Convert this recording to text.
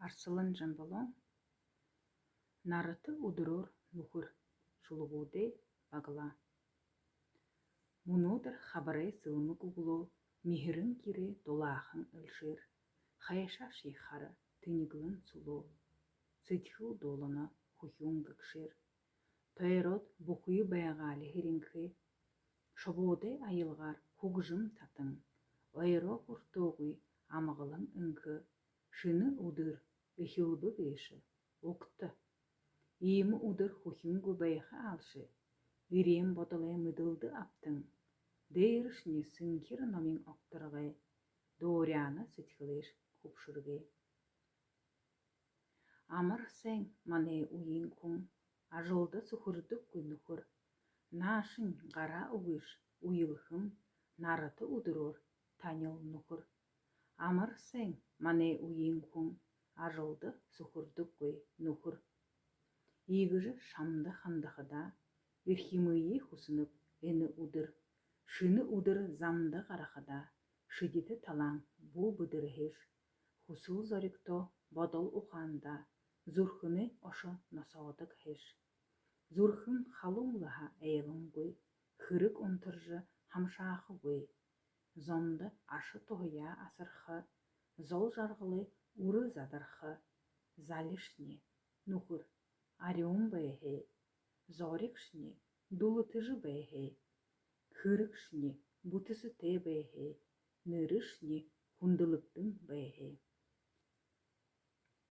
Арсылын жамбалон, нарыты удурор нухыр шулугуде багла. Мунудыр хабары сылымы гуглу, михірін кире долахын ылшыр, хаяша шейхары тыниглын сулу, сытхыл долына хухюн гыкшыр. Тойрот бухуй баяғалы херинхи, шободе айылғар хугжым татын, ойро хуртоғуй амығылын үнкі, шыны удыр үхілбі беші, оқты. Ийімі удыр хухюн губайхы алшы, үрем бодылай мыдылды аптың, дейіршіне сынкер номин оқтырғай, дооряны сытхылыш хупшыргай. Амыр сәң мане уйын күн, ажылды сұхырдық күнұхыр, нашын ғара уғыш уйылхым, нарыты удырор танил нұхыр. Амыр сәң мане уйын күн, ажылды сұхырдық күнұхыр. Игіжі шамды хандықыда, үрхимыйы хусынып әні удыр, шыны удыр замды қарақыда, шыдеті талаң бұл бұдыр хеш, хусыл зорикто бодол ұқанда, зурхыны ошы насаудық хеш. Зурхын халулыға әйілін гой, хырык ұнтыржы хамшақы гой, зонды ашы тұғыя асырхы, зол жарғылы уры задархы, залишне, нухыр, арюн бәйхе, зорикшне, дулытыжы бәйхе, хырыкшне, бұтысы те бәйхе, нырышне, хундылықтың бәйхе.